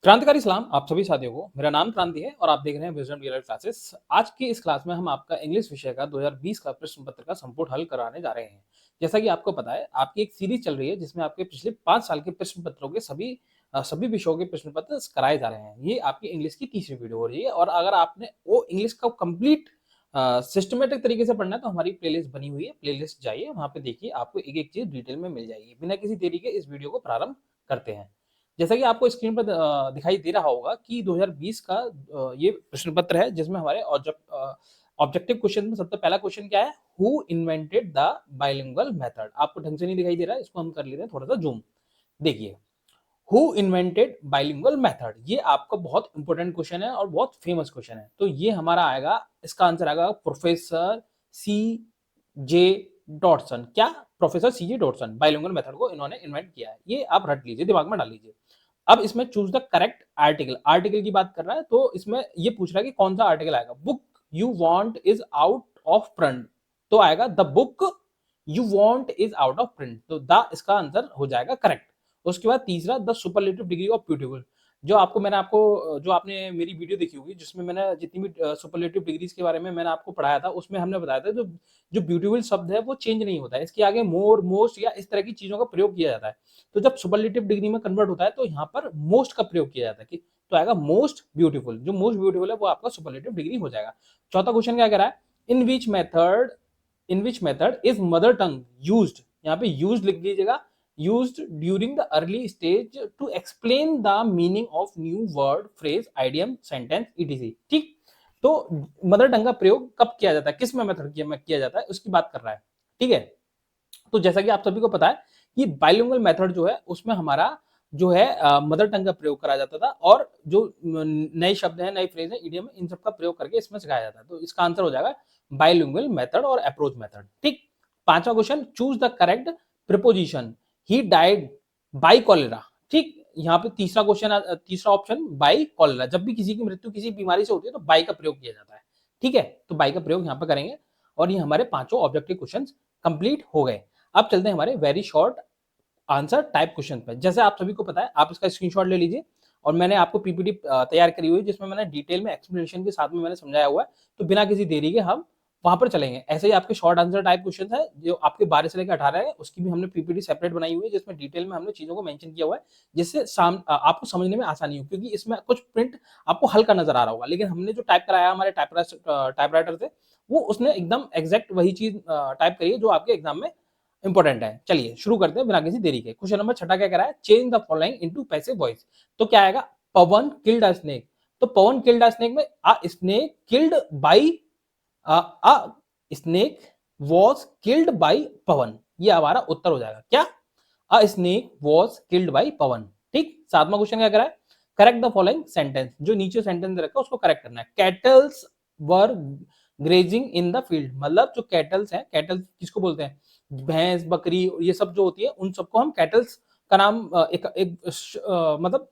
क्रांतिकारी सलाम आप सभी साथियों को। मेरा नाम क्रांति है और आप देख रहे हैं विजडम रियल क्लासेस। आज की इस क्लास में हम आपका इंग्लिश विषय का 2020 का प्रश्न पत्र का संपूर्ण हल कराने जा रहे हैं। जैसा कि आपको पता है, आपकी एक सीरीज चल रही है जिसमें आपके पिछले 5 साल के प्रश्न पत्रों के सभी विषयों के प्रश्न पत्र कराए जा रहे हैं। ये आपकी इंग्लिश की तीसरी वीडियो हो रही है और अगर आपने वो इंग्लिश का कंप्लीट सिस्टमेटिक तरीके से पढ़ना है तो हमारी प्लेलिस्ट बनी हुई है। प्लेलिस्ट जाइए, वहां पे देखिए, आपको एक एक चीज डिटेल में मिल जाएगी। बिना किसी देरी के इस वीडियो को प्रारंभ करते हैं। जैसा कि आपको स्क्रीन पर दिखाई दे रहा होगा कि 2020 का ये प्रश्न पत्र है जिसमें हमारे ऑब्जेक्टिव क्वेश्चन में सबसे पहला क्वेश्चन क्या है? Who invented the bilingual method. आपको ढंग से नहीं दिखाई दे रहा है, इसको हम कर लेते हैं थोड़ा सा जूम। देखिए, हु इन्वेंटेड बाइलिंगुअल मेथड, ये आपका बहुत इंपॉर्टेंट क्वेश्चन है और बहुत फेमस क्वेश्चन है। तो ये हमारा आएगा, इसका आंसर आएगा प्रोफेसर सी जे डॉटसन। क्या? प्रोफेसर सी जे डॉटसन बाइलिंगुअल मेथड को इन्होंने इन्वेंट किया है। ये आप रट लीजिए, दिमाग में डाल लीजिए। अब इसमें choose the correct article. Article की बात कर रहा है तो इसमें ये पूछ रहा है कि कौन सा आर्टिकल आएगा। Book you want is out of print, तो आएगा the book you want is out of print, तो द इसका आंसर हो जाएगा करेक्ट। उसके बाद तीसरा, the superlative degree of beautiful. जो आपने मेरी वीडियो देखी होगी जिसमें मैंने जितनी भी सुपरलेटिव डिग्रीज के बारे में मैंने आपको पढ़ाया था, उसमें हमने बताया था जो जो ब्यूटीफुल शब्द है वो चेंज नहीं होता है, इसके आगे मोर, मोस्ट या इस तरह की चीजों का प्रयोग किया जाता है। तो जब सुपरलेटिव डिग्री में कन्वर्ट होता है तो यहाँ पर मोस्ट का प्रयोग किया जाता है कि तो आएगा मोस्ट ब्यूटीफुल। जो मोस्ट ब्यूटीफुल है वो आपका सुपरलेटिव डिग्री हो जाएगा। चौथा क्वेश्चन क्या कह रहा है? In which method is mother tongue used. यहाँ पे यूज्ड लिख दीजिएगा। Used during the early stage to explain the meaning of new word, phrase, idiom, sentence, ETC. ठीक, तो मदर टंग का प्रयोग कब किया जाता है, किस में मेथड किया जाता है, उसकी बात कर रहा है। ठीक है, तो जैसा कि आप सभी को पता है कि बाइलिंगुअल मेथड जो है उसमें हमारा जो है मदर टंग का प्रयोग करा जाता था और जो नए शब्द हैं, नए फ्रेज हैं, इडियम, इन सब का प्रयोग करके इसमें सिखाया जाता है। तो इसका आंसर हो जाएगा बाइलिंगुअल मेथड और अप्रोच मेथड। ठीक, पांचवा question, choose the correct preposition. He died by cholera. ठीक, यहाँ पे तीसरा ऑप्शन बाई कॉलेरा। जब भी किसी की मृत्यु किसी बीमारी से होती है तो बाई का प्रयोग किया जाता है। ठीक है, तो बाई का प्रयोग यहाँ पे करेंगे और ये हमारे पांचों ऑब्जेक्टिव क्वेश्चन कंप्लीट हो गए। अब चलते हैं हमारे very short answer type question पे। जैसे आप सभी को पता है, आप इसका स्क्रीनशॉट ले लीजिए और मैंने आपको पीपीटी तैयार करी हुई है जिसमें मैंने डिटेल में एक्सप्लेनेशन के साथ में मैंने समझाया हुआ है। तो बिना किसी देरी के हम वहां पर चलेंगे। ऐसे ही आपके शॉर्ट आंसर टाइप क्वेश्चन है जो आपके 12 से लेकर 18 है, उसकी भी हमने पीपीटी सेपरेट बनाई हुई है जिसमें डिटेल में हमने चीजों को मेंशन किया हुआ है जिससे आपको समझने में आसानी हो, क्योंकि इसमें कुछ प्रिंट आपको हल्का नजर आ रहा होगा लेकिन हमने जो टाइप कराया हमारे टाइपराइटर से वो उसने एकदम एग्जैक्ट वही चीज टाइप करी है जो आपके एग्जाम में इंपॉर्टेंट है। चलिए शुरू करते हैं बिना किसी देरी के। क्वेश्चन नंबर छठा क्या कह रहा है? Change the following into passive voice. तो क्या आएगा? Pawan killed a snake. तो पवन किल्ड अ स्नेक में a snake killed by a snake was killed by Pawan, ये हमारा उत्तर हो जाएगा। क्या? A snake was killed by Pawan. ठीक, सातवां क्वेश्चन क्या कह रहा है? Correct the following sentence. जो नीचे सेंटेंस दे रखा है उसको करेक्ट करना है। Kettles were grazing in the field, मतलब जो कैटल्स हैं, कैटल्स किसको बोलते हैं? भैंस, बकरी, ये सब जो होती है उन सबको हम कैटल्स का नाम मतलब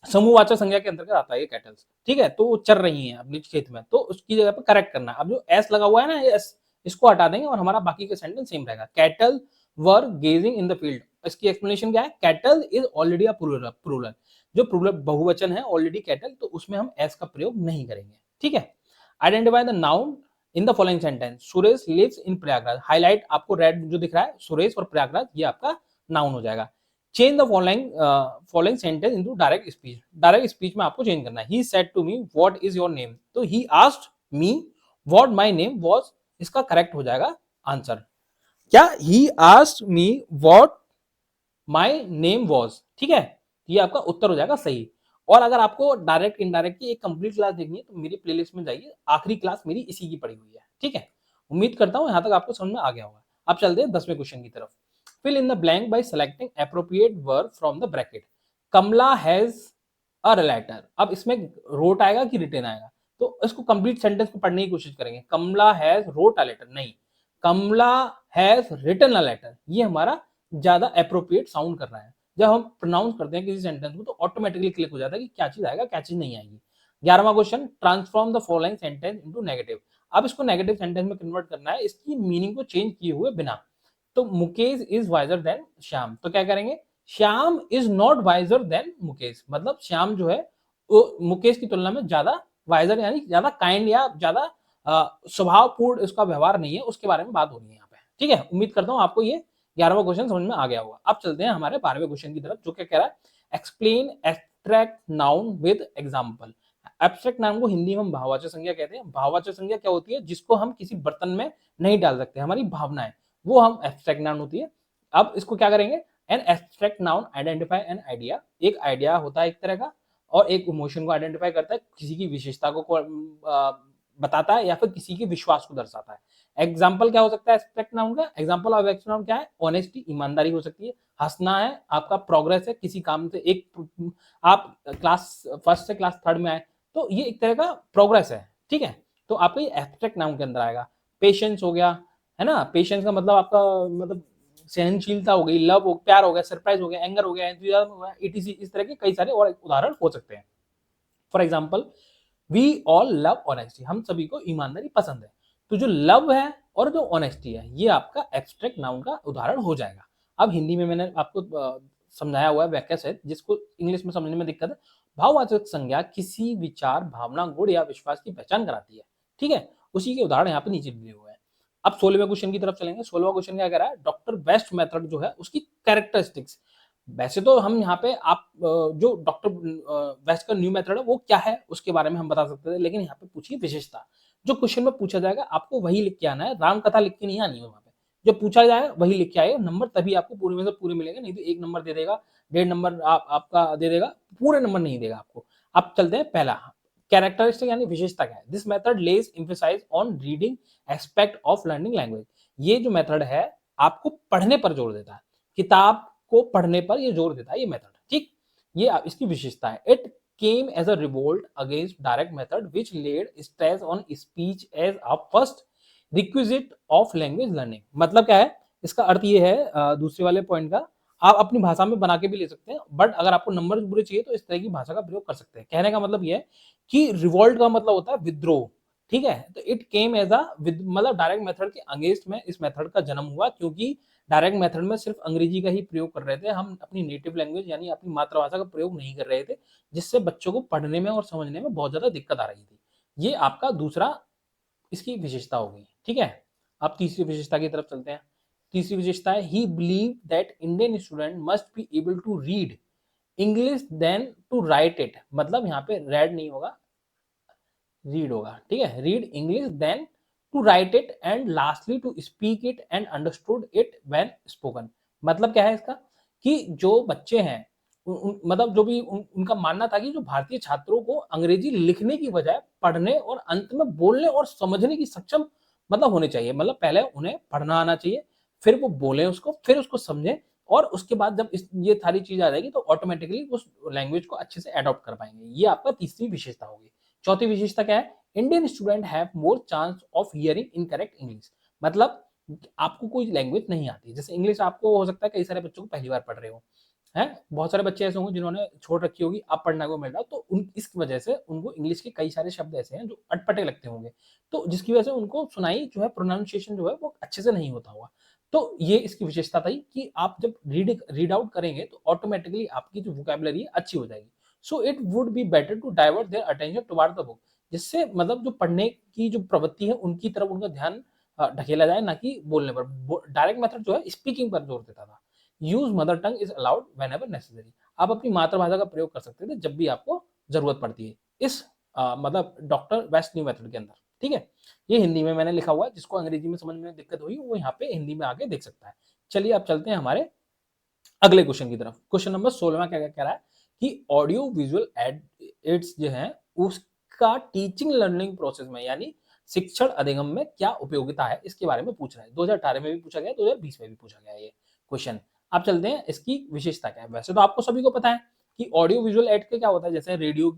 समूहवाचक संज्ञा के अंतर्गत आता है ये कैटल्स। ठीक है, तो वो चर रही हैं अपने खेत में, तो उसकी जगह पर करेक्ट करना है। अब जो एस लगा हुआ है ना, ये एस इसको हटा देंगे और हमारा बाकी का सेंटेंस सेम रहेगा। Cattle were grazing in the field, इसकी एक्सप्लेनेशन क्या है? Cattle is already a plural. जो प्लूरल बहुवचन है ऑलरेडी कैटल, तो उसमें हम एस का प्रयोग नहीं करेंगे। ठीक है, identify the noun in the following sentence. Suresh lives in Prayagraj. Highlight आपको रेड जो दिख रहा है, सुरेश और प्रयागराज, ये आपका नाउन हो जाएगा। Change the following sentence into direct speech. Direct speech में आपको चेंज करना है। He said to me what is your name, तो he asked me what my name was, इसका करेक्ट हो जाएगा आंसर। क्या? He asked me what my name was. ठीक है, ये आपका उत्तर हो जाएगा सही। और अगर आपको डायरेक्ट इनडायरेक्ट की एक कंप्लीट क्लास देखनी है तो मेरी प्लेलिस्ट में जाइए, आखिरी क्लास मेरी इसी की पड़ी हुई है। ठीक है, उम्मीद करता हूं यहां तक आपको समझ में आ गया होगा। अब चलते हैं 10वें क्वेश्चन की तरफ। Fill in the blank by selecting appropriate verb from the bracket. Kamla has a letter. अब इसमें रोट आएगा कि रिटन आएगा, तो इसको कंप्लीट सेंटेंस को पढ़ने की कोशिश करेंगे। कमला हैज रोट अ लेटर, नहीं, कमला हैज रिटन अ लेटर, ये हमारा ज्यादा अप्रोप्रिएट साउंड कर रहा है। जब हम प्रोनाउंस करते हैं किसी सेंटेंस को तो ऑटोमेटिकली क्लिक हो जाता है कि क्या चीज आएगा, क्या चीज नहीं आएगी। 11वां question, transform the following sentence into negative. अब इसको नेगेटिव सेंटेंस में कन्वर्ट करना है, इसकी मीनिंग को चेंज किए हुए बिना। तो Mukesh is visor then Shyam, तो क्या करेंगे? Shyam is not visor then Mukesh, मतलब श्याम जो है वो मुकेश की तुलना में ज्यादा वाइजर यानी ज्यादा काइंड या ज्यादा स्वभावपूर्ण उसका व्यवहार नहीं है, उसके बारे में बात हो रही है यहाँ पे। ठीक है, उम्मीद करता हूँ आपको ये 11वां क्वेश्चन समझ में आ गया होगा। अब चलते हैं हमारे 12वें क्वेश्चन की तरफ, जो क्या कह रहा है, explain abstract noun with example. Abstract noun को हिंदी में हम भाववाचक संज्ञा कहते हैं। भाववाचक संज्ञा क्या होती है, जिसको हम किसी बर्तन में नहीं डाल सकते, हमारी भावनाएं, वो हम एब्स्ट्रैक्ट नाउन होती है। अब इसको क्या करेंगे, an abstract noun identify an idea, एक आइडिया होता है एक तरह का, और एक इमोशन को आइडेंटिफाई करता है, किसी की विशेषता को बताता है या फिर किसी के विश्वास को दर्शाता है। एग्जाम्पल क्या हो सकता है एब्स्ट्रैक्ट नाउन का, एग्जाम्पल ऑफ एब्स्ट्रैक्ट नाउन क्या है, ऑनेस्टी, ईमानदारी हो सकती है, हंसना है, आपका प्रोग्रेस है किसी काम से, एक आप क्लास फर्स्ट से क्लास थर्ड में आए तो ये एक तरह का प्रोग्रेस है। ठीक है, तो आपका ये एब्स्ट्रैक्ट नाउन के अंदर आएगा। पेशेंस हो गया, है ना, पेशेंस का मतलब आपका मतलब सहनशीलता हो गई, लव हो, प्यार हो गया, सरप्राइज हो गया, एंगर हो गया, एंथुसियाज्म हो गया, इटीसी, इस तरह के कई सारे और उदाहरण हो सकते हैं। For example, we all love honesty, हम सभी को ईमानदारी पसंद है। तो जो लव है और जो ऑनेस्टी है, ये आपका एब्स्ट्रैक्ट नाउन का उदाहरण हो जाएगा। अब हिंदी में मैंने आपको समझाया हुआ है वाक्य सहित, जिसको इंग्लिश में समझने में दिक्कत है। भाववाचक संज्ञा किसी विचार, भावना, गुण या विश्वास की पहचान कराती है। ठीक है, उसी के उदाहरण यहाँ पे नीचे दिए हुए हैं। अब 16वें क्वेश्चन की तरफ चलेंगे। 16वां क्वेश्चन क्या कह रहा है, डॉक्टर बेस्ट मेथड जो है उसकी कैरेक्टरिस्टिक्स। वैसे तो हम यहाँ पे आप जो डॉक्टर वेस्ट का न्यू मेथड है वो क्या है उसके बारे में हम बता सकते थे, लेकिन यहाँ पे पूछिए विशेषता। जो क्वेश्चन में पूछा जाएगा आपको वही लिख के आना है, राम कथा लिख के नहीं आनी है वहां पे। जो पूछा जाए वही लिख के आए, नंबर तभी आपको पूरे में से पूरे मिलेंगे, नहीं तो 1 नंबर दे देगा, 1.5 नंबर आपका दे देगा, पूरे नंबर नहीं देगा आपको। अब चलते हैं पहला, कैरेक्टरिस्टिक यानी विशेषता क्या है। This method lays emphasise on reading aspect of learning language. ये जो मेथड है आपको पढ़ने पर जोर देता है, किताब को पढ़ने पर ये जोर देता है ये मेथड। ठीक, ये इसकी विशेषता है। It came as a revolt against direct method which laid stress on speech as a first requisite of language learning. मतलब क्या है, इसका अर्थ ये है दूसरे वाले पॉइंट का, आप अपनी भाषा में बना के भी ले सकते हैं, बट अगर आपको नंबर बुरे चाहिए तो इस तरह की भाषा का प्रयोग कर सकते हैं। कहने का मतलब ये है कि रिवोल्ट का मतलब होता है विद्रोह। ठीक है, तो इट केम एज अ मतलब डायरेक्ट मेथड के अगेंस्ट में इस मेथड का जन्म हुआ, क्योंकि डायरेक्ट मेथड में सिर्फ अंग्रेजी का ही प्रयोग कर रहे थे, हम अपनी नेटिव लैंग्वेज यानी अपनी मातृभाषा का प्रयोग नहीं कर रहे थे, जिससे बच्चों को पढ़ने में और समझने में बहुत ज्यादा दिक्कत आ रही थी। ये आपका दूसरा इसकी विशेषता हो गई। ठीक है, अब तीसरी विशेषता की तरफ चलते हैं। तीसरी विशेषता है, he believe that Indian student must be able to read English than to write it. मतलब यहाँ पे रेड नहीं होगा, रीड होगा। ठीक है, read English than to write it and lastly to speak it and understood it when spoken. मतलब क्या है इसका, कि जो बच्चे हैं मतलब जो भी उनका मानना था कि जो भारतीय छात्रों को अंग्रेजी लिखने की बजाय पढ़ने और अंत में बोलने और समझने की सक्षम मतलब होने चाहिए। मतलब पहले उन्हें पढ़ना आना चाहिए, फिर वो बोले उसको, फिर उसको समझे, और उसके बाद जब ये सारी चीज आ जाएगी तो ऑटोमेटिकली उस लैंग्वेज को अच्छे से अडॉप्ट कर पाएंगे। ये आपका तीसरी विशेषता होगी। चौथी विशेषता क्या है, Indian student have more chance of hearing incorrect English. मतलब आपको कोई लैंग्वेज नहीं आती, जैसे इंग्लिश आपको हो सकता है कई सारे बच्चों को पहली बार पढ़ रहे हो, है बहुत सारे बच्चे ऐसे होंगे जिन्होंने छोड़ रखी होगी, अब पढ़ने को मिल रहा, तो उन इस वजह से उनको इंग्लिश के कई सारे शब्द ऐसे हैं जो अटपटे लगते होंगे, तो जिसकी वजह से उनको सुनाई जो है प्रोनाउंसिएशन जो है वो अच्छे से नहीं होता होगा। तो ये इसकी विशेषता थी कि आप जब रीड आउट करेंगे तो ऑटोमेटिकली आपकी जो वोकैबुलरी है अच्छी हो जाएगी। So it would be better to divert their attention toward the book, जिससे मतलब जो पढ़ने की जो प्रवृत्ति है उनकी तरफ उनका ध्यान ढकेला जाए, ना कि बोलने पर। डायरेक्ट मेथड जो है स्पीकिंग पर जोर देता था। Use mother tongue is allowed when ever necessary. आप अपनी मातृभाषा का प्रयोग कर सकते थे जब भी आपको जरूरत पड़ती है, इस मतलब डॉक्टर वेस्ट न्यू मेथड के अंदर। ठीक है, ये हिंदी में मैंने लिखा हुआ है, जिसको अंग्रेजी में समझ में दिक्कत हुई वो यहाँ पे हिंदी में आके देख सकता है। चलिए अब चलते हैं हमारे अगले क्वेश्चन की तरफ। क्वेश्चन नंबर 16 क्या कह रहा है कि ऑडियो विजुअल एड्स जो है उसका टीचिंग लर्निंग प्रोसेस में यानी शिक्षण अधिगम में क्या उपयोगिता है, इसके बारे में पूछ रहा है। 2018 में भी पूछा गया, 2020 में भी पूछा गया ये क्वेश्चन। अब चलते हैं इसकी विशेषता क्या है। वैसे तो आपको सभी को पता है कि ऑडियो विजुअल एड का क्या होता है, जैसे रेडियो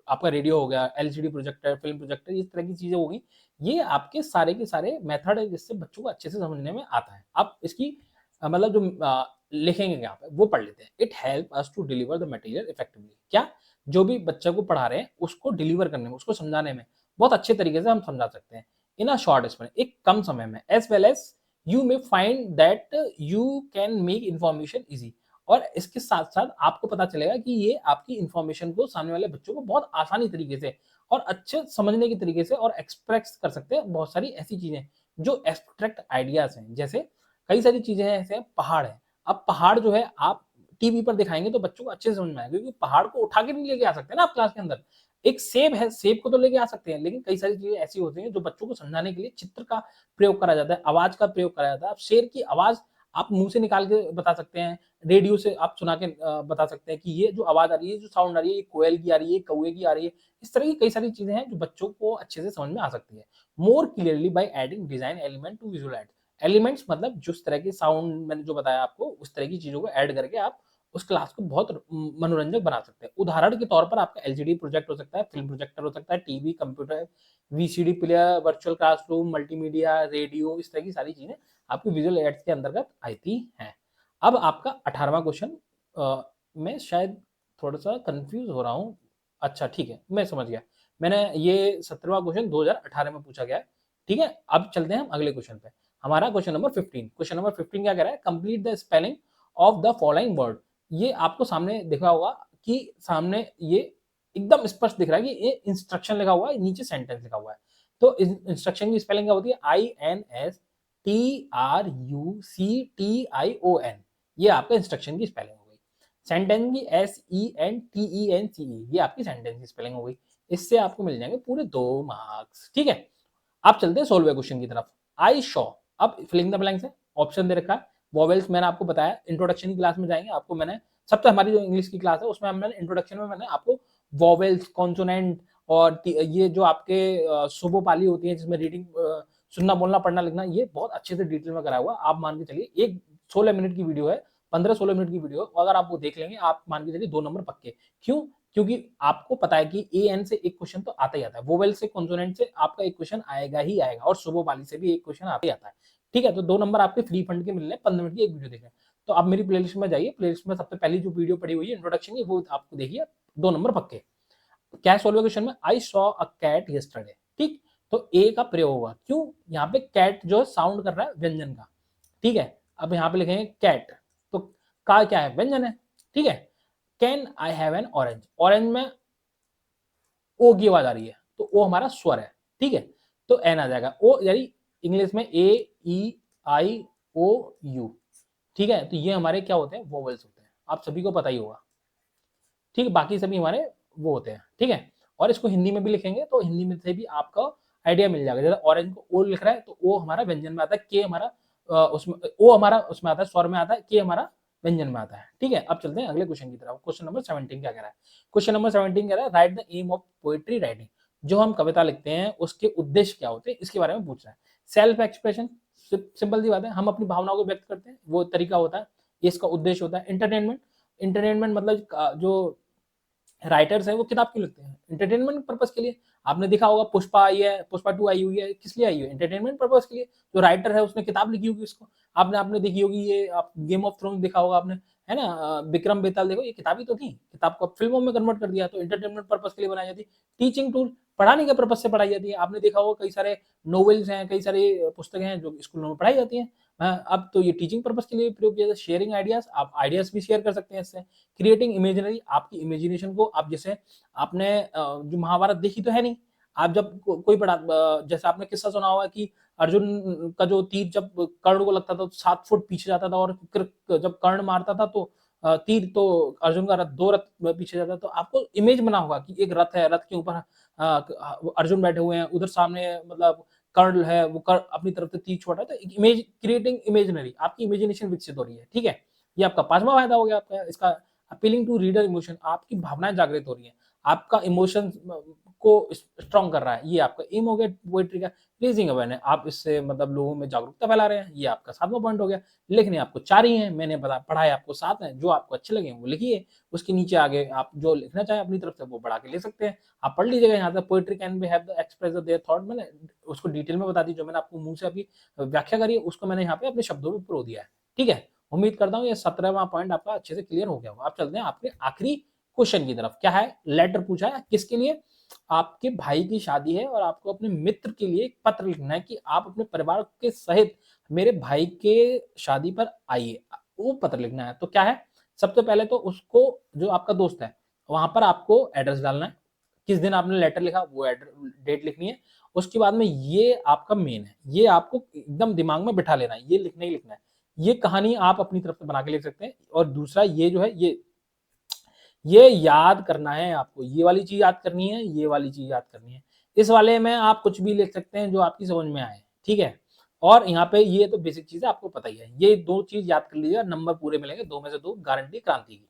आपका रेडियो हो गया, एलसीडी प्रोजेक्टर, फिल्म प्रोजेक्टर, इस तरह की चीजें होगी। ये आपके सारे के सारे मेथड है जिससे बच्चों को अच्छे से समझने में आता है। अब इसकी मतलब जो लिखेंगे यहाँ पे वो पढ़ लेते हैं। It help us to deliver the material effectively. क्या, जो भी बच्चे को पढ़ा रहे हैं उसको डिलीवर करने में, उसको समझाने में बहुत अच्छे तरीके से हम समझा सकते हैं इन अ शॉर्ट स्पेन, एक कम समय में। As well as you may find that you can make information easy. और इसके साथ-साथ आपको पता चलेगा कि ये आपकी इन्फॉर्मेशन को सामने वाले बच्चों को बहुत आसानी तरीके से और अच्छे समझने के तरीके से और एक्सप्रेस कर सकते हैं बहुत सारी ऐसी चीज़ें, जो एब्स्ट्रैक्ट आइडियाज़ हैं। जैसे कई सारी चीज़ें हैं, ऐसे पहाड़ है। अब पहाड़ जो है आप टीवी पर दिखाएँगे तो बच्चों को अच्छे से समझ में आएगा, क्योंकि पहाड़ को उठा के नहीं लेके आ सकते ना आप क्लास के अंदर। एक सेब है, सेब को तो लेके आ सकते हैं, लेकिन कई सारी चीज़ें ऐसी होती हैं जो बच्चों को समझाने के लिए चित्र का प्रयोग करा जाता है, आवाज़ का प्रयोग करा जाता है। अब शेर की आवाज़ आप मुँह से निकाल के बता सकते हैं, रेडियो से आप सुना के बता सकते हैं कि ये जो आवाज़ आ रही है, जो साउंड आ रही है, ये कोयल की आ रही है, कौवे की आ रही है। इस तरह की कई सारी चीज़ें हैं जो बच्चों को अच्छे से समझ में आ सकती है। More clearly by adding design element to visual aid. Elements मतलब जिस तरह के साउंड मैंने जो बताया आपको, उस तरह की चीज़ों को ऐड करके आप उस क्लास को बहुत मनोरंजक बना सकते हैं। उदाहरण के तौर पर आपका एलसीडी प्रोजेक्ट हो सकता है, फिल्म प्रोजेक्टर हो सकता है, TV, computer, VCD player, virtual classroom, multimedia, radio, इस तरह की सारी चीज़ें आपकी विजुअल एड्स के अंतर्गत आती हैं। अब आपका 18वां क्वेश्चन मैं शायद थोड़ा-सा कन्फ्यूज़ हो रहा हूँ। अच्छा ठीक है, मैं समझ गया। मैंने ये 17वां क्वेश्चन 2018 में पूछा गया है। ठीक है, अब चलते हैं हम अगले क्वेश्चन पे। हमारा क्वेश्चन नंबर 15, क्वेश्चन नंबर 15 क्या कह रहा है? Complete the spelling of the following word. ये आपको सामने दिख रहा होगा कि सामने ये एकदम स्पष्ट दिख रहा है कि ये इंस्ट्रक्शन लिखा हुआ है, नीचे सेंटेंस लिखा हुआ है। तो इंस्ट्रक्शन की स्पेलिंग क्या होती है? INSTRUCTION। ये आपका इंस्ट्रक्शन की स्पेलिंग हो गई। सेंटेंस की SENTENCE, ये आपकी सेंटेंस की स्पेलिंग हो गई। इससे आपको मिल जाएंगे पूरे 2 मार्क्स। ठीक है, अब चलते हैं 16वें क्वेश्चन की तरफ। आई शॉ, अब फिलिंग द ब्लैंक्स है, ऑप्शन दे रखा है। वॉवेल्स मैंने आपको बताया, इंट्रोडक्शन की क्लास में जाएंगे, आपको मैंने सबसे हमारी जो इंग्लिश की क्लास है उसमें मैंने इंट्रोडक्शन में मैंने आपको वॉवेल्स, कॉन्सोनेंट और ये जो आपके सुबोपाली होती है जिसमें रीडिंग, सुनना, बोलना, पढ़ना, लिखना, ये बहुत अच्छे से डिटेल में कराया हुआ। आप मान के चलिए एक 16 मिनट की वीडियो है, 15-16 मिनट की वीडियो, अगर आप वो देख लेंगे आप मान के चलिए 2 नंबर पक्के। क्यों? क्योंकि आपको पता है कि एएन से एक क्वेश्चन तो आता ही आता है, वोवेल से, कॉन्सोनेंट से आपका एक क्वेश्चन आएगा ही आएगा, और सुबोपाली से भी एक क्वेश्चन आता ही आता है। ठीक है, तो 2 नंबर आपके फ्री फंड के मिल रहे हैं 15 मिनट की एक वीडियो देखें। तो आप मेरी प्लेलिस्ट में जाइए, प्लेलिस्ट में सबसे पहली जो वीडियो पड़ी हुई है इंट्रोडक्शन की, वो आपको देखिए, 2 नंबर पक्के। क्या है 16वें क्वेश्चन में? I saw a cat yesterday. ठीक, तो ए का प्रयोग होगा। क्यों? यहाँ पे कैट जो साउंड कर रहा है व्यंजन का। ठीक है, अब यहाँ पे लिखेंगे कैट, तो का क्या है? व्यंजन है। ठीक है, can I have an orange, orange में ओ की आवाज आ रही है, तो ओ हमारा स्वर है। ठीक है, तो एन आ जाएगा। ओ यानी इंग्लिश में ए ई आई ओ यू। ठीक है, तो ये हमारे क्या होते हैं? वोवेल्स होते हैं, आप सभी को पता ही होगा। ठीक है, बाकी सभी हमारे वो होते हैं। ठीक है, और इसको हिंदी में भी लिखेंगे तो हिंदी में से भी आपका आइडिया मिल जाएगा। जैसे ऑरेंज को ओ लिख रहा है तो ओ हमारा व्यंजन में आता है, के हमारा उसमें, ओ हमारा उसमें आता है, स्वर में आता है, के हमारा व्यंजन में आता है। ठीक है, अब चलते हैं अगले क्वेश्चन की तरफ। क्वेश्चन नंबर 17 क्या कह रहा है? क्वेश्चन नंबर 17 कह रहा है write the aim of poetry writing. जो हम कविता लिखते हैं उसके उद्देश्य क्या होते हैं, इसके बारे में पूछ रहा है। सेल्फ एक्सप्रेशन, सिंपल सी बात है, हम अपनी भावनाओं को व्यक्त करते हैं, वो तरीका होता है, ये इसका उद्देश्य होता है। एंटरटेनमेंट, एंटरटेनमेंट मतलब जो राइटर्स हैं वो किताब क्यों लिखते हैं? एंटरटेनमेंट पर्पस के लिए। आपने देखा होगा पुष्पा आई है, पुष्पा 2 आई हुई है, किस लिए आई है? एंटरटेनमेंट पर्पस के लिए। जो राइटर है उसने किताब लिखी होगी उसको। आपने आपने देखी होगी, ये आप गेम ऑफ थ्रोन्स देखा होगा आपने, है ना? विक्रम बेताल देखो, ये किताब ही तो थी, किताब को फिल्मों में कन्वर्ट कर दिया, तो एंटरटेनमेंट पर्पस के लिए बनाई जाती है। टीचिंग टूल, पढ़ाने के पर्पस से पढ़ाई जाती है। आपने देखा होगा कई सारे नॉवेल्स हैं, कई सारी पुस्तकें हैं जो स्कूलों में पढ़ाई जाती हैं। अब तो ये टीचिंग पर्पस के लिए प्रयोग किया जाता है। शेयरिंग आइडियाज, आप आइडियाज भी शेयर कर सकते हैं इससे। क्रिएटिंग इमेजिनरी, आपकी इमेजिनेशन को आप जैसे आपने जो महाभारत देखी तो है नहीं, आप जब कोई बड़ा जैसे आपने किस्सा सुना होगा कि अर्जुन का जो तीर जब कर्ण को लगता था तो 7 फुट पीछे जाता था, और जब कर्ण मारता था तो तीर तो अर्जुन का रथ 2 रथ पीछे जाता था। तो आपको इमेज बना होगा कि एक रथ है, रथ के ऊपर अर्जुन बैठे हुए हैं, उधर सामने मतलब कर्ण है, वो कर्ण अपनी तरफ से तीर छोड़ा है, तो इमेज क्रिएटिंग इमेजिनरी, आपकी इमेजिनेशन विकसित हो रही है। ठीक है, ये आपका 5वां फायदा हो गया आपका इसका। अपीलिंग टू रीडर इमोशन, आपकी भावनाएं जागृत हो रही है, आपका इमोशन को स्ट्रॉन्ग कर रहा है, ये आपका एम हो गया पोएट्री का। रेजिंग अवेयरनेस, आप इससे मतलब लोगों में जागरूकता फैला रहे हैं, ये आपका 7वां पॉइंट हो गया। लिखने आपको 4 ही हैं, मैंने पढ़ाए आपको 7 हैं, जो आपको अच्छे लगे वो लिखिए, उसके नीचे आगे आप जो लिखना चाहें अपनी तरफ से वो बढ़ा के ले सकते हैं। आप पढ़ लीजिएगा, यहाँ तक poetry can be have the express their thought, मैंने उसको डिटेल में बता दी, जो मैंने आपको मुंह से अभी व्याख्या करी है उसको मैंने यहाँ पे अपने शब्दों में प्रो दिया है। ठीक है, उम्मीद करता हूँ ये 17वां पॉइंट आपका अच्छे से क्लियर हो गया होगा। आप चलते हैं आपके आखिरी क्वेश्चन की तरफ। क्या है? लेटर पूछा है, किसके लिए? आपके भाई की शादी है और आपको अपने मित्र के लिए एक पत्र लिखना है कि आप अपने परिवार के सहित मेरे भाई के शादी पर आइए, वो पत्र लिखना है। तो क्या है? सबसे पहले तो उसको, जो आपका दोस्त है, वहां पर आपको एड्रेस डालना है, किस दिन आपने लेटर लिखा वो डेट लिखनी है। उसके बाद में ये आपका मेन है, ये आपको एकदम दिमाग में बिठा लेना है, ये लिखना ही लिखना है। ये कहानी आप अपनी तरफ से बना के लिख सकते हैं। और दूसरा ये जो है, ये याद करना है आपको, ये वाली चीज याद करनी है, ये वाली चीज याद करनी है। इस वाले में आप कुछ भी लिख सकते हैं जो आपकी समझ में आए, ठीक है। और यहाँ पे ये तो बेसिक चीज है, आपको पता ही है। ये दो चीज याद कर लीजिएगा, नंबर पूरे मिलेंगे, 2 में से 2 गारंटी क्रांति की।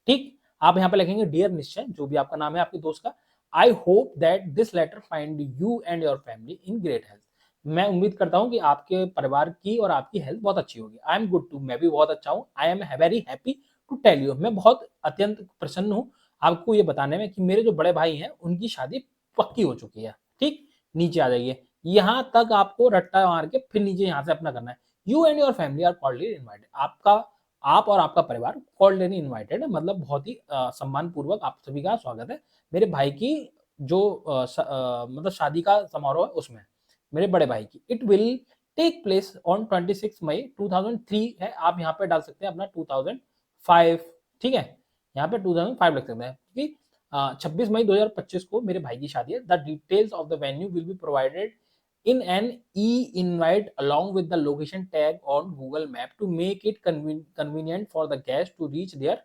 ठीक, आप यहाँ पे लिखेंगे डियर निश्चय, जो भी आपका नाम है आपके दोस्त का, I hope that this letter find you and your family in great health. मैं उम्मीद करता हूँ कि आपके परिवार की और आपकी हेल्थ बहुत अच्छी होगी। आई एम गुड टू, मैं भी बहुत अच्छा हूँ। I am very happy to tell you, मैं बहुत अत्यंत प्रसन्न हूँ आपको ये बताने में कि मेरे जो बड़े भाई हैं उनकी शादी पक्की हो चुकी है। ठीक, नीचे आ जाइए, यहाँ तक आपको रट्टा मार के फिर नीचे यहाँ से अपना करना है। You and your family are cordially invited, आपका, आप और आपका परिवार कॉर्डियली इनवाइटेड है, मतलब बहुत ही सम्मान पूर्वक आप सभी का स्वागत है मेरे भाई की जो मतलब शादी का समारोह है उसमें, मेरे बड़े भाई की। It will take place on 26 May 2003 है, आप यहाँ पे डाल सकते हैं अपना 2005, ठीक है, यहाँ पे 2005 लिख सकते हैं क्योंकि 26 मई 2025 को मेरे भाई की शादी है। The details of the venue will be provided in an e-invite along with the location tag on Google Map to make it convenient for the guest to reach there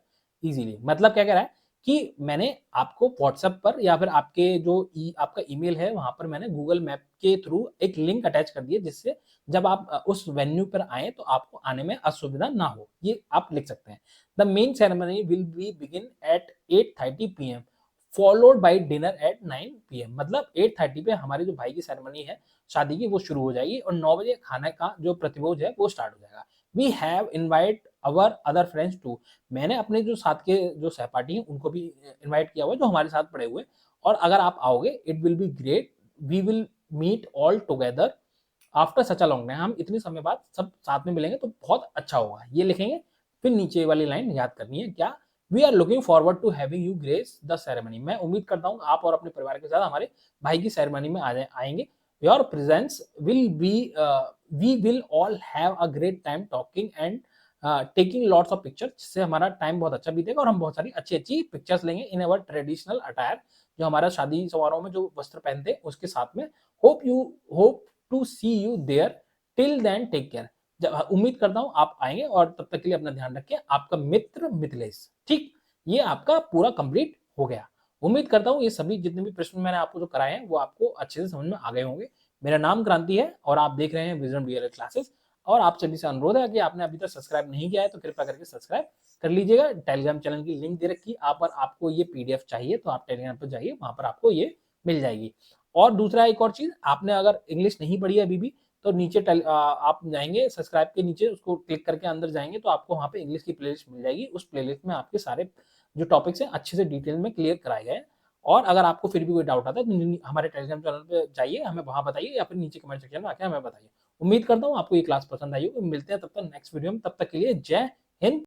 easily। मतलब क्या कह रहा है कि मैंने आपको WhatsApp पर या फिर आपके जो आपका ईमेल है वहां पर मैंने Google मैप के थ्रू एक लिंक अटैच कर दिया, जिससे जब आप उस वेन्यू पर आए तो आपको आने में असुविधा ना हो, ये आप लिख सकते हैं। The main ceremony will be begin eight 8:30 PM followed by dinner eight 9 PM। मतलब 8:30 पे हमारी जो भाई की सेरेमनी है शादी की वो शुरू हो जाएगी और 9 बजे खाने का जो प्रतिभोज है वो स्टार्ट हो जाएगा। We have invite our other friends too, मैंने अपने जो साथ के जो सहपाठी हैं उनको भी इनवाइट किया हुआ है जो हमारे साथ पड़े हुए, और अगर आप आओगे it will be great, we will meet all together after such a long time, हम इतने समय बाद सब साथ में मिलेंगे तो बहुत अच्छा होगा, ये लिखेंगे। फिर नीचे वाली लाइन याद करनी है क्या, we are looking forward to having you grace the ceremony, मैं उम्मीद करता हूँ आप और अपने परिवार के साथ हमारे भाई की सेरेमनी में आएंगे। Your presence will be, we will all have a great time talking and taking lots of picture, जिससे हमारा टाइम बहुत अच्छा बीतेगा और हम बहुत सारी अच्छी अच्छी पिक्चर्स लेंगे इन अवर ट्रेडिशनल अटायर, जो हमारा शादी समारोह में जो वस्त्र पहनते हैं उसके साथ में। Hope to see you there, till then take care, उम्मीद करता हूं आप आएंगे और तब तक के लिए अपना ध्यान रखें, आपका मित्र मिथिलेश। ठीक, ये आपका पूरा कंप्लीट हो गया। उम्मीद करता हूं ये सभी जितने भी प्रश्न मैंने आपको जो कराए हैं वो आपको अच्छे से समझ में आ गए होंगे। मेरा नाम क्रांति है और आप देख रहे हैं विजडम डीएलएड क्लासेस, और आप सभी से अनुरोध है कि आपने अभी तक सब्सक्राइब नहीं किया है तो कृपया करके सब्सक्राइब कर लीजिएगा। टेलीग्राम चैनल की लिंक दे रखी, आप पर आपको ये पीडीएफ चाहिए तो आप टेलीग्राम पर जाइए, वहां पर आपको ये मिल जाएगी। और दूसरा एक और चीज, आपने अगर इंग्लिश नहीं पढ़ी है अभी भी तो नीचे आप जाएंगे सब्सक्राइब के नीचे, उसको क्लिक करके अंदर जाएंगे तो आपको वहां पे इंग्लिश की प्लेलिस्ट मिल जाएगी। उस प्लेलिस्ट में आपके सारे जो टॉपिक्स हैं अच्छे से डिटेल में क्लियर कराए गए हैं। और अगर आपको फिर भी कोई डाउट आता है तो हमारे टेलीग्राम चैनल पे जाइए, हमें वहां बताइए या फिर नीचे कमेंट सेक्शन में आके हमें बताइए। उम्मीद करता हूँ आपको ये क्लास पसंद आई होगी। मिलते हैं तब तक नेक्स्ट वीडियो में, तब तक के लिए जय हिंद।